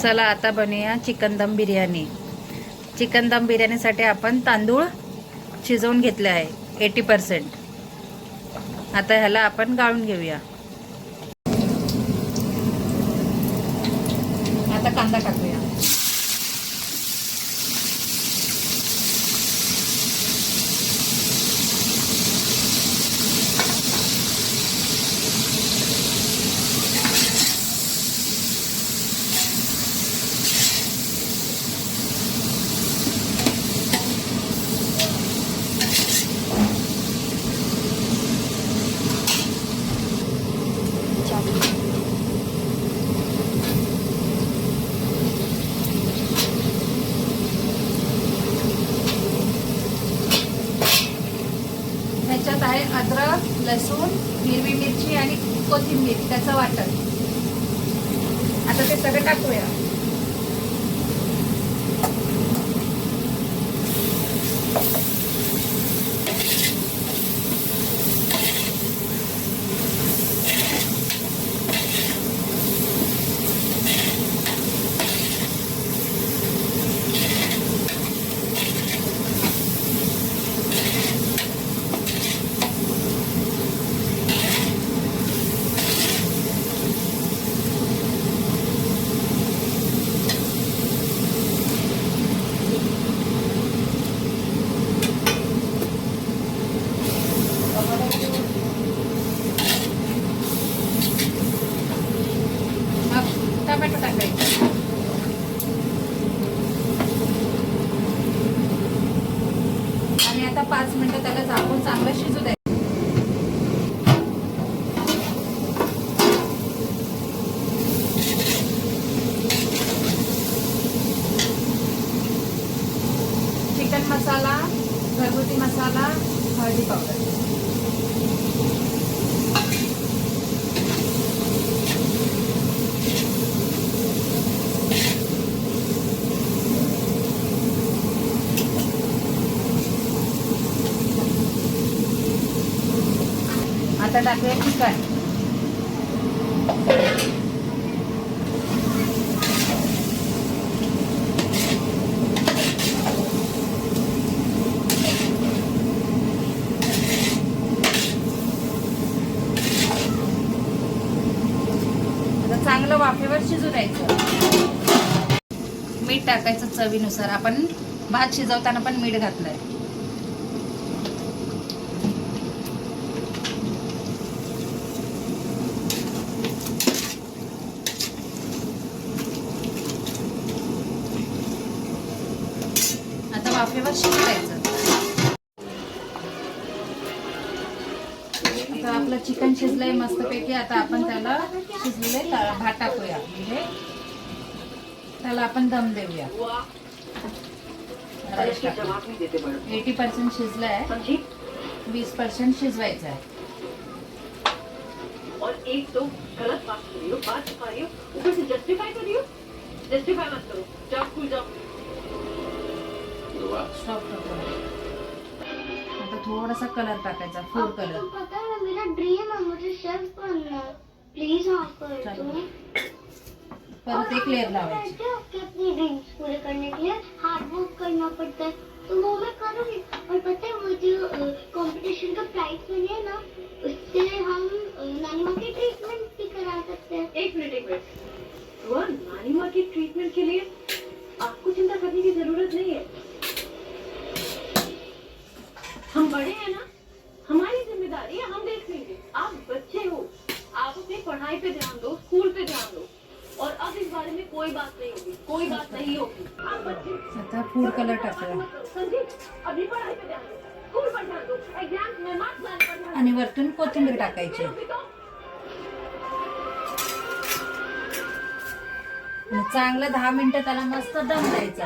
चला आता बनवूया चिकन दम बिर्याणी. चिकन दम बिर्याणीसाठी आपण तांदूळ शिजवून घेतले आहे 80%. आता ह्याला आपण गाळून घेऊया. आता कांदा टाकूया. ह्याच्यात आहे अद्रक, लसूण, हिरवी मिरची आणि कोथिंबीर, त्याचं वाटण. आता ते सगळं टाकूया. टोमॅटो टाकायचं आणि आता 5 मिनिटं त्याला झाकून चांगलं शिजू द्यायचं. चिकन मसाला, घरगुती मसाला, हळदी पावडर. आता टाकूया चिकन. आता चांगलं वाफेवर शिजू द्यायचं. मीठ टाकायचं चवीनुसार. आपण भात शिजवताना पण मीठ घातलंय. वाफेवर शिजवायचं. आता आपलं चिकन शिजलंय मस्तपैकी. आता आपण त्याला शिजलेले भात टाकूया. म्हणजे त्याला आपण दम देऊया. 80% शिजलंय, 20% शिजवायचं आहे. और एक तो गलत बात कर रही हो, बात कर रही हो, ऊपर से जस्टिफाई कर रही हो. जस्टिफाई मत करो. जाओ स्कूल जाओ. स्टॉप करो. आता थोडासा कलर टाकायचा, फूड कलर. पता है मेरा ड्रीम है, मुझे शेफ बनना. प्लीज हाँ कर दो. परत एक लेयर लावायची. अपनी ड्रीम्स पूरे करने के लिए हार्ड वर्क करना पड़ता है, तो वो मैं करूँगी. और पता है वो जो कंपटीशन का प्राइज बने है ना, उससे हम नानी माँ की ट्रीटमेंट भी करा सकते हैं. एक मिनट. वो नानी माँ की ट्रीटमेंट के लिए आपको चिंता करने की जरूरत नहीं है. हम बड़े हैं ना, हमारी जिम्मेदारी है, हम देख लेंगे. आप बच्चे हो, आप अपनी पढ़ाई पे ध्यान दो, स्कूल पे ध्यान दो. और अब इस बारे में कोई बात नहीं होगी, कोई बात नहीं होगी. आप बच्चे. आता फूड कलर टाकूया. अभी पढ़ाई पे ध्यान दो, स्कूल पर ध्यान दो, एग्जाम्स में मार्क्स लाने पर ध्यान. आणि वरतून कोथिंबीर टाकायची. चांगलं 10 मिनिटं त्याला मस्त दम द्यायचा.